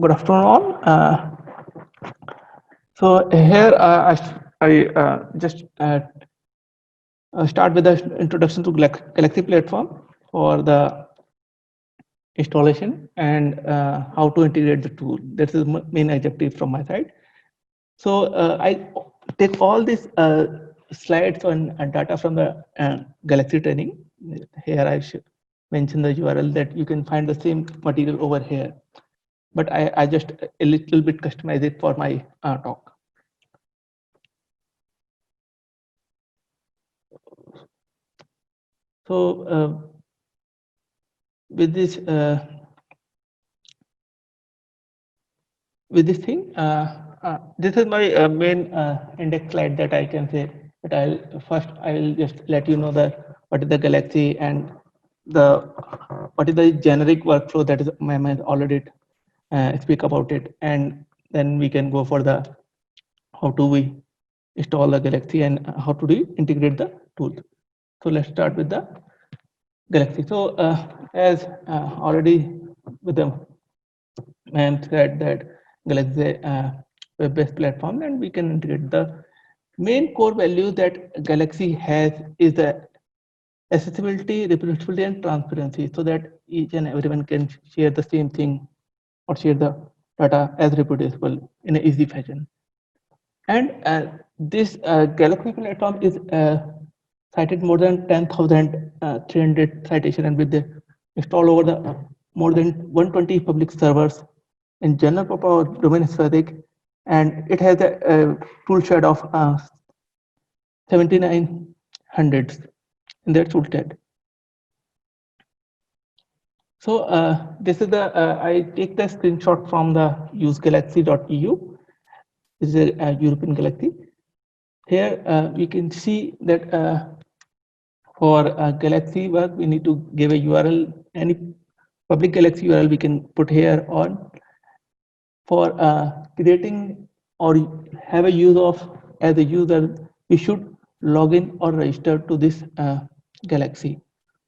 Good afternoon all. So here I just start with the introduction to Galaxy platform for the installation and how to integrate the tool. That is the main objective from my side. So I take all these slides and data from the Galaxy training. Here I should mention the URL that you can find the same material over here. But I just a little bit customize it for my talk. So with this thing, this is my main index slide that I can say. But I'll just let you know that what is the Galaxy and the what is the generic workflow that is my already speak about it, and then we can go for the how do we install the Galaxy and how to do integrate the tool. So let's start with the Galaxy. So as already with the man said that Galaxy web-based platform, and we can integrate the main core value that Galaxy has is the accessibility, reproducibility, and transparency, so that each and everyone can share the same thing or share the data as reproducible in an easy fashion. And this Galaxy platform is cited more than 10,300 citation, and with the install over the more than 120 public servers in general purpose domain specific, and it has a tool shed of 7900 in their toolkit. So this is the I take the screenshot from the usegalaxy.eu. This is a European Galaxy. Here we can see that for Galaxy work, we need to give a URL. Any public Galaxy URL we can put here on. For creating or have a use of as a user, we should log in or register to this Galaxy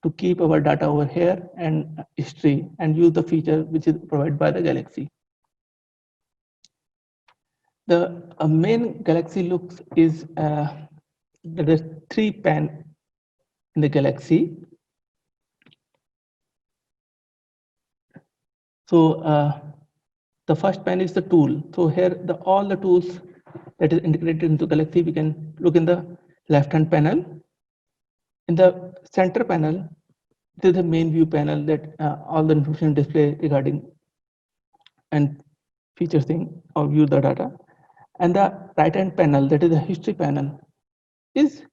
to keep our data over here and history and use the feature which is provided by the Galaxy. The main Galaxy looks is there is 3 pan in the Galaxy. So the first pan is the tool. So here all the tools that is integrated into Galaxy, we can look in the left hand panel. In the center panel, this is the main view panel that all the information display regarding and feature thing or view the data. And the right hand panel, that is the history panel, is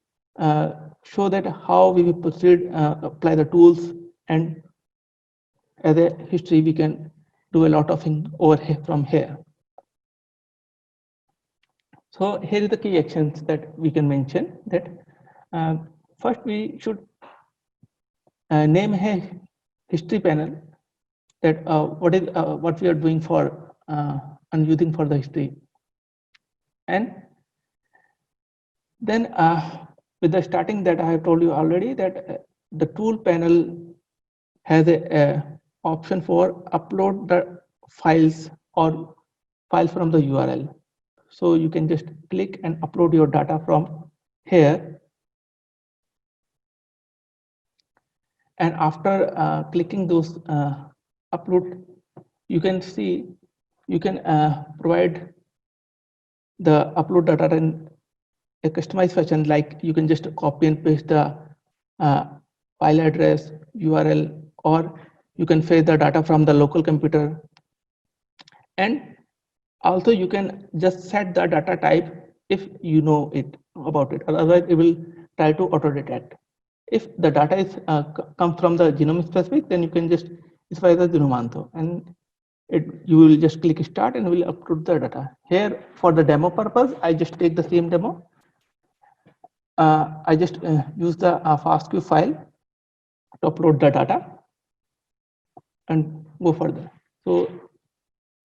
show that how we will proceed, apply the tools, and as a history we can do a lot of things over here from here. So here is the key actions that we can mention. That first we should name a history panel, that what we are doing for and using for the history, and then with the starting that I have told you already that the tool panel has a option for upload the files or files from the URL. So you can just click and upload your data from here. And after clicking those upload, you can see you can provide the upload data in a customized fashion, like you can just copy and paste the file address, URL, or you can fetch the data from the local computer. And also you can just set the data type if you know it about it, otherwise it will try to auto detect. If the data is comes from the genome specific, then you can just specify the Genomanto, and you will just click start and will upload the data. Here for the demo purpose, I just take the same demo. I just use the FASTQ file to upload the data and go further. So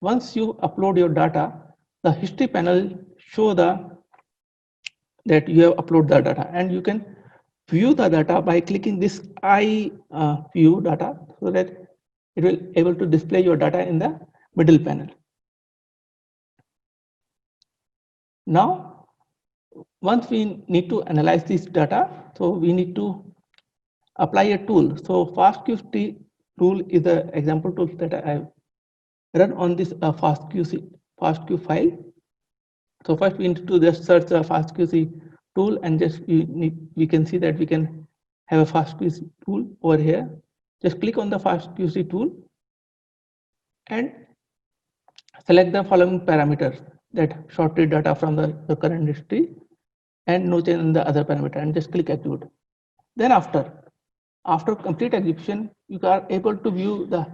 once you upload your data, the history panel show that you have uploaded the data, and you can view the data by clicking this I view data, so that it will able to display your data in the middle panel. Now, once we need to analyze this data, so we need to apply a tool. So FastQC tool is the example tool that I run on this FastQ file. So first we need to just search the FastQC tool, and just we can see that we can have a FastQC tool over here. Just click on the FastQC tool and select the following parameters, that shorted data from the current history and no change in the other parameter, and just click execute. Then after complete execution, you are able to view the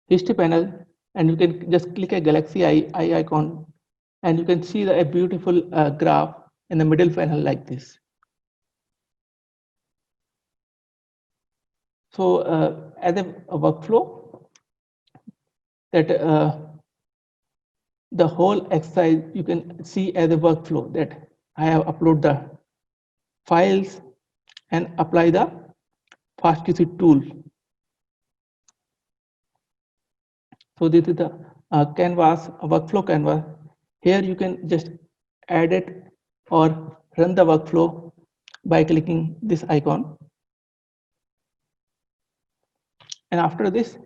history panel, and you can just click a Galaxy eye icon, and you can see a beautiful graph in the middle panel like this. So as a workflow, that the whole exercise you can see as a workflow, that I have upload the files and apply the FastQC tool. So this is the canvas, workflow canvas. Here you can just add it or run the workflow by clicking this icon. And after this,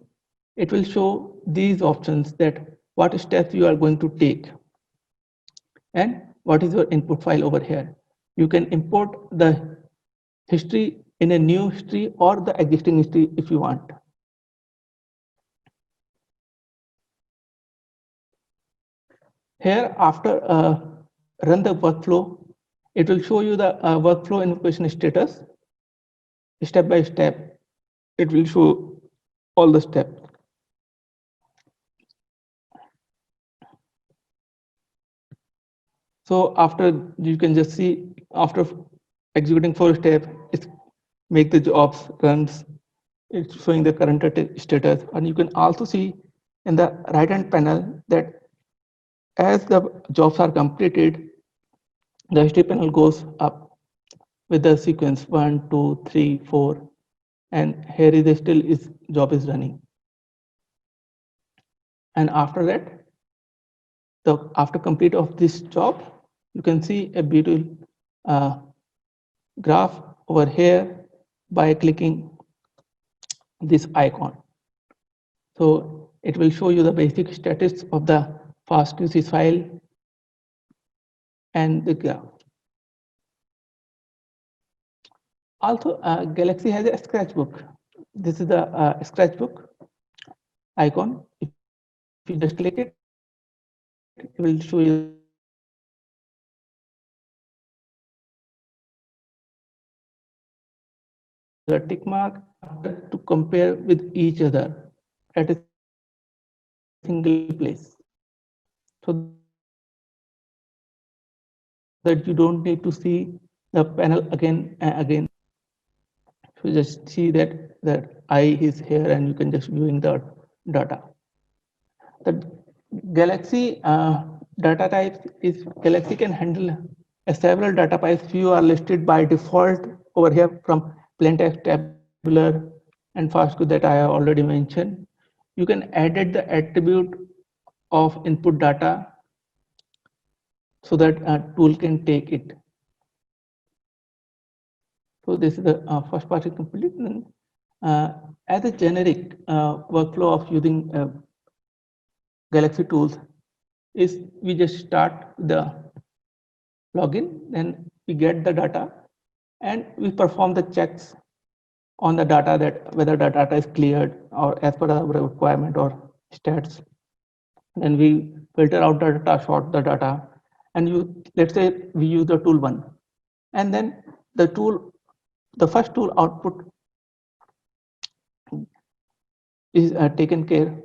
it will show these options, that what steps you are going to take and what is your input file over here. You can import the history in a new history or the existing history if you want. Here, after run the workflow, it will show you the workflow invocation status. Step by step, it will show all the steps. So after, you can just see, after executing 4 steps, it's make the jobs runs. It's showing the current status, and you can also see in the right hand panel that as the jobs are completed, the history panel goes up with the sequence 1, 2, 3, 4, and here is still job is running. And after that, after complete of this job, you can see a beautiful graph over here by clicking this icon. So it will show you the basic status of the FastQC file and the graph. Also, Galaxy has a sketchbook. This is the sketchbook icon. If you just click it, it will show you the tick mark to compare with each other at a single place, so that you don't need to see the panel again and again. So just see that I is here, and you can just viewing the data. The Galaxy data types is Galaxy can handle several data types. Few are listed by default over here from plain text, tabular, and FastQ that I have already mentioned. You can edit the attribute of input data so that a tool can take it. So this is the first part is complete. As a generic workflow of using Galaxy tools is, we just start the login, then we get the data, and we perform the checks on the data, that whether the data is cleared or as per our requirement or stats. Then we filter out the data, sort the data, and let's say we use the tool 1, and then the first tool output is taken care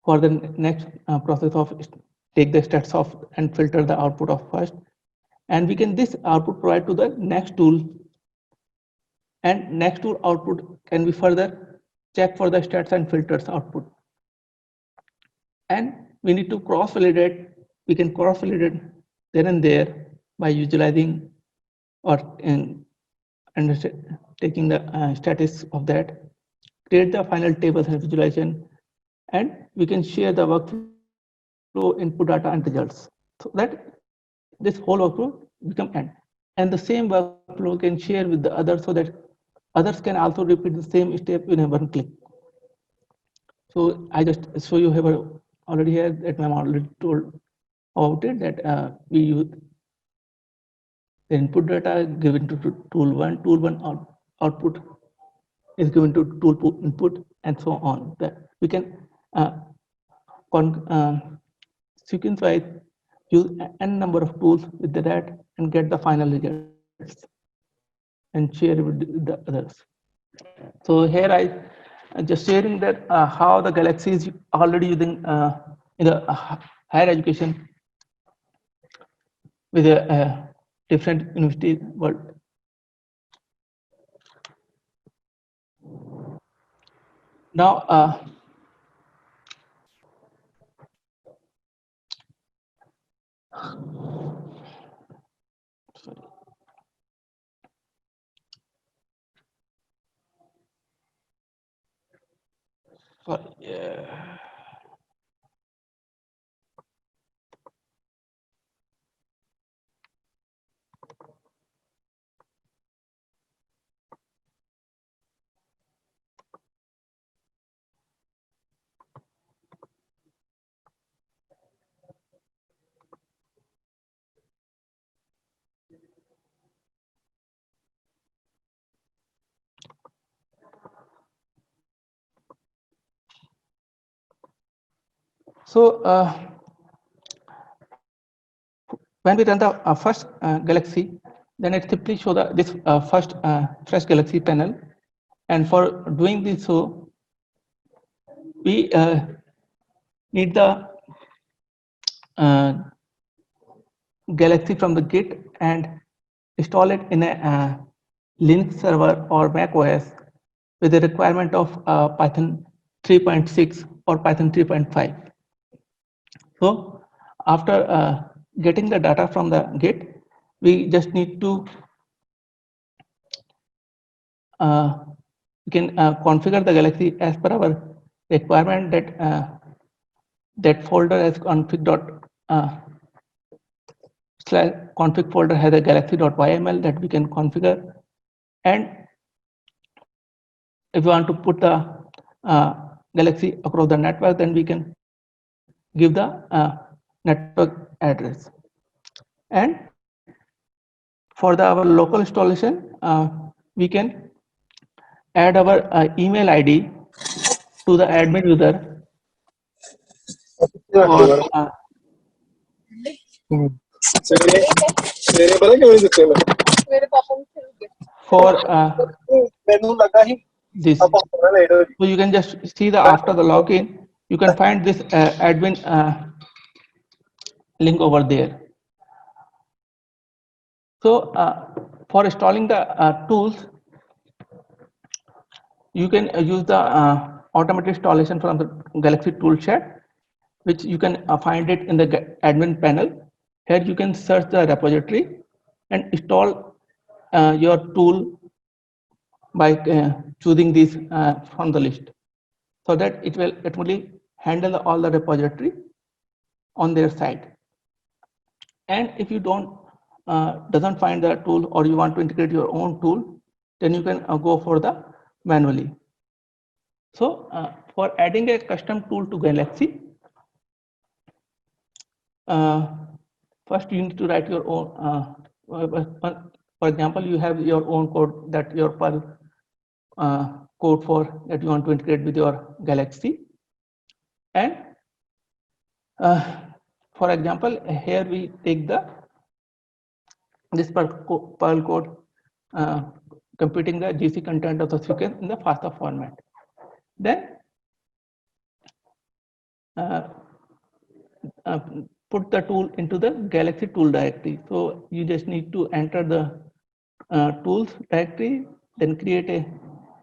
for the next process of take the stats of and filter the output of first, and we can this output provide to the next tool, and next tool output can be further check for the stats and filters output. And we need to cross validate. We can cross validate then and there by utilizing or taking the status of that, create the final tables and visualization, and we can share the workflow input data and results. so that this whole workflow become end. And the same workflow can share with the others so that others can also repeat the same step in a one click. So I just so you have already heard that I'm already told about it that we use the input data given to tool one output is given to tool input and so on. That we can uh, sequence wise use n number of tools with that and get the final results and share with the others. So here I just sharing that how the Galaxy is already using in the higher education with a different university world. Now, sorry. Sorry. So when we run the first Galaxy, then it simply show the this first fresh Galaxy panel. And for doing this, so we need the uh, Galaxy from the Git and install it in a Linux server or Mac OS with a requirement of Python 3.6 or Python 3.5. So after getting the data from the Git, we just need to we can configure the Galaxy as per our requirement that that folder as config folder has a galaxy.yml that we can configure. And if you want to put the Galaxy across the network, then we can give the network address. And for our local installation, we can add our email ID to the admin user for this. So you can just see the after the login, you can find this admin link over there. So for installing the tools, you can use the automatic installation from the Galaxy toolshed, which you can find it in the admin panel. Here you can search the repository and install your tool by choosing this from the list, so that it will automatically handle all the repository on their side. And if you doesn't find the tool or you want to integrate your own tool, then you can go for the manually. So for adding a custom tool to Galaxy, first you need to write your own. For example, you have your own code that your Perl code for that you want to integrate with your Galaxy. And for example, here we take this Perl code computing the GC content of the sequence in the FASTA format. Then put the tool into the Galaxy tool directory. So you just need to enter the tools directory, then create a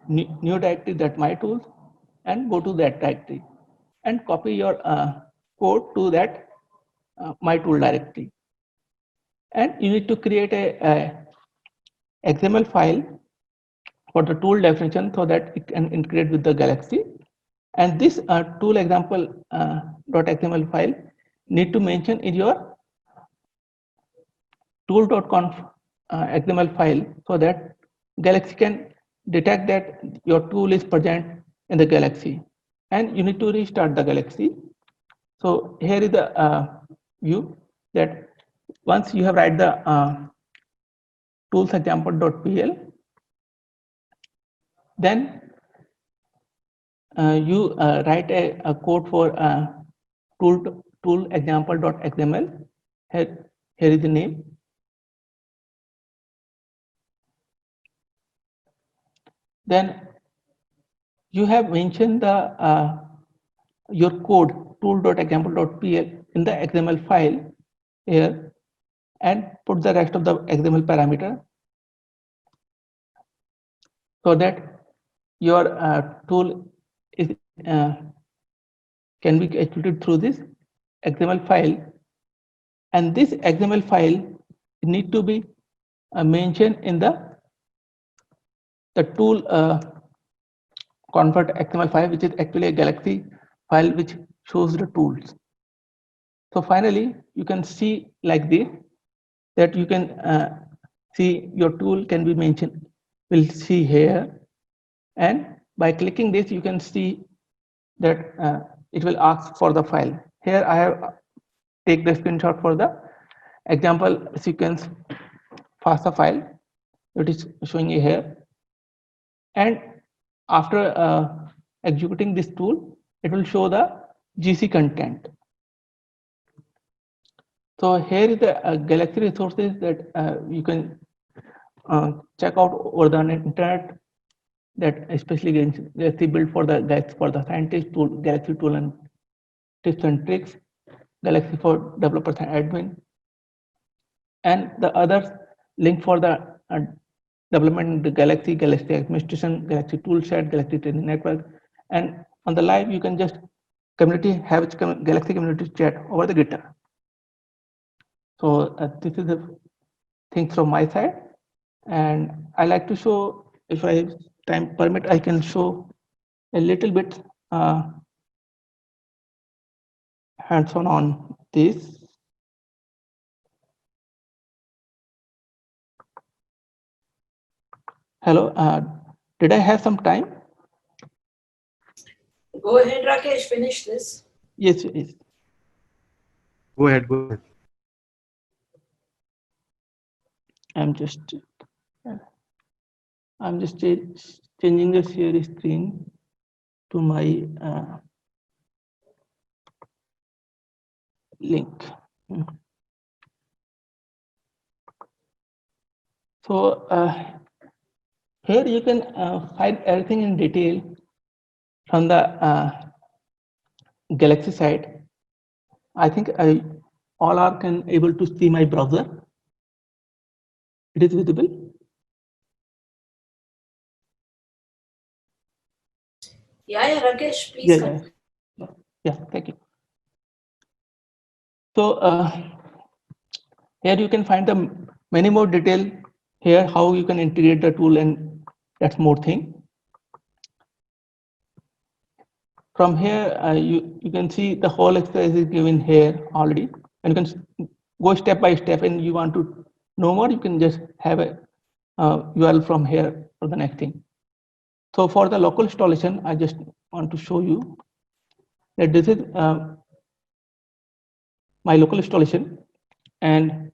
new directory, that my tools, and go to that directory and copy your code to that my tool directory. And you need to create a XML file for the tool definition so that it can integrate with the Galaxy. And this tool example .xml file need to mention in your tool.conf XML file so that Galaxy can detect that your tool is present in the Galaxy, and you need to restart the Galaxy. So here is the view that once you have write the tools example.pl, then you write a code for tool example.xml. Here is the name. Then you have mentioned the your code tool.example.pl in the XML file here, and put the rest of the XML parameter so that your tool is can be executed through this XML file, and this XML file need to be mentioned in the tool convert XML file, which is actually a Galaxy file which shows the tools. So finally, you can see like this, that you can see your tool can be mentioned. We'll see here, and by clicking this, you can see that it will ask for the file. Here I have take the screenshot for the example sequence FASTA file. It is showing you here, and after executing this tool, it will show the GC content. So here is the Galaxy resources that you can check out over the internet, that especially Galaxy built for the scientist tool, Galaxy tool and tips and tricks, Galaxy for developers and admin, and the others link for the development in the Galaxy, Galaxy administration, Galaxy toolset, Galaxy training network, and on the live you can just have Galaxy community chat over the GitHub. So this is the thing from my side, and I like to show, if I time permit, I can show a little bit hands-on on this. Hello, did I have some time? Go ahead, Rakesh, finish this. Yes, yes. Go ahead, go ahead. I'm just changing the share screen to my link. So here you can find everything in detail from the Galaxy side. I think all are can able to see my browser. It is visible. Yeah, Rakesh, please continue. Yeah, thank you. So here you can find the many more detail here, how you can integrate the tool, and that's more thing. From here, you can see the whole exercise is given here already, and you can go step by step, and you want to know more, you can just have a URL from here for the next thing. So for the local installation, I just want to show you that this is my local installation, and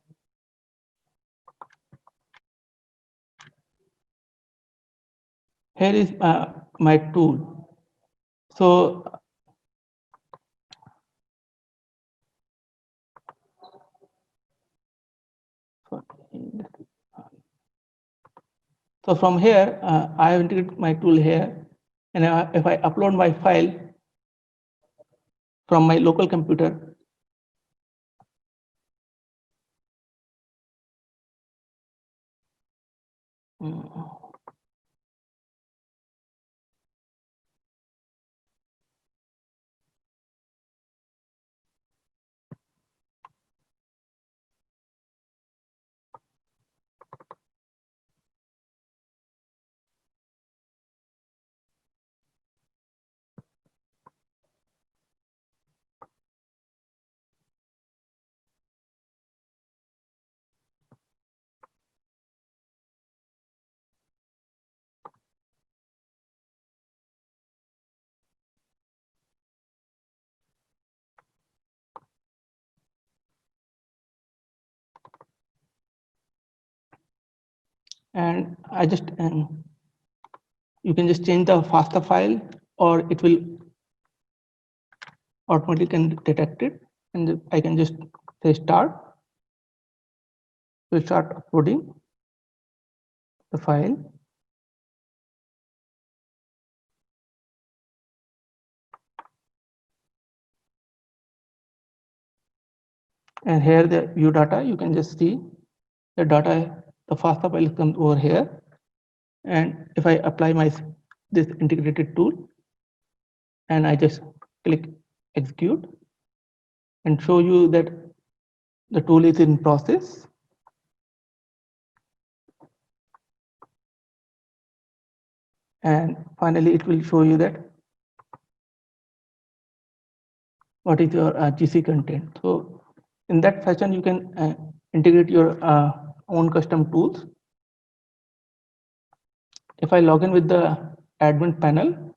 here is my tool. So from here, I have integrated my tool here, and if I upload my file from my local computer, and I just you can just change the FASTA file, or it will automatically can detect it, and I can just say start. We'll start uploading the file. And here the view data, you can just see the data, the FASTA file comes over here. And if I apply this integrated tool, and I just click execute and show you that the tool is in process. And finally, it will show you that what is your GC content. So in that fashion, you can integrate your own custom tools. If I log in with the admin panel,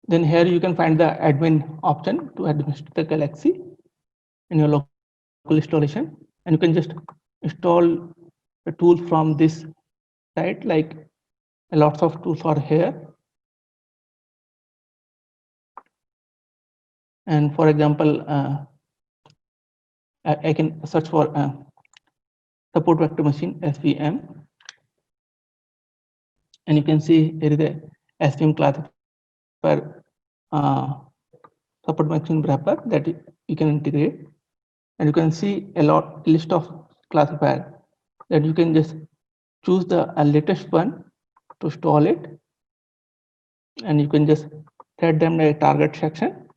then here you can find the admin option to administer the Galaxy in your local installation, and you can just install the tool from this site. Like lots of tools are here, and for example, I can search for support vector machine SVM, and you can see here is the SVM classifier support machine wrapper that you can integrate, and you can see a list of classifier that you can just choose the latest one to install it, and you can just set them a target section.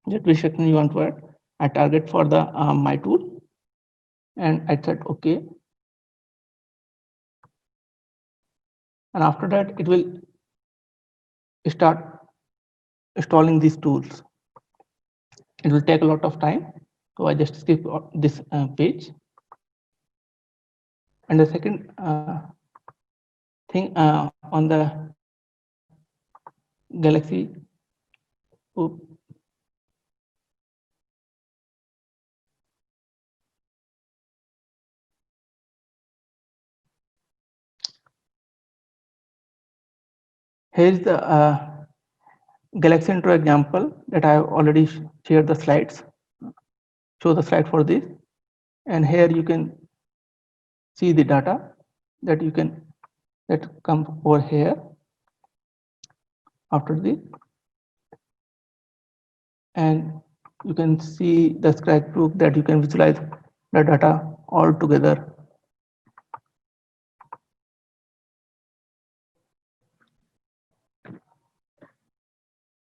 That which section you want to add. I target for the my tool, and I said OK. And after that, it will start installing these tools. It will take a lot of time, so I just skip this page. And the second thing on the Galaxy, here is the Galaxy Intro example that I have already shared the slides. Show the slide for this, and here you can see the data that you can come over here after this, and you can see the scratchbook that you can visualize the data all together.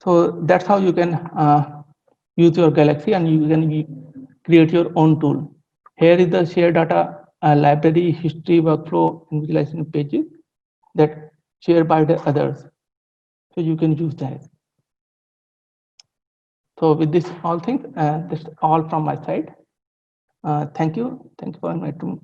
So that's how you can use your Galaxy, and you can create your own tool. Here is the share data library, history, workflow, and visualization pages that shared by the others. So you can use that. So with this all things, that's all from my side. Thank you for inviting me.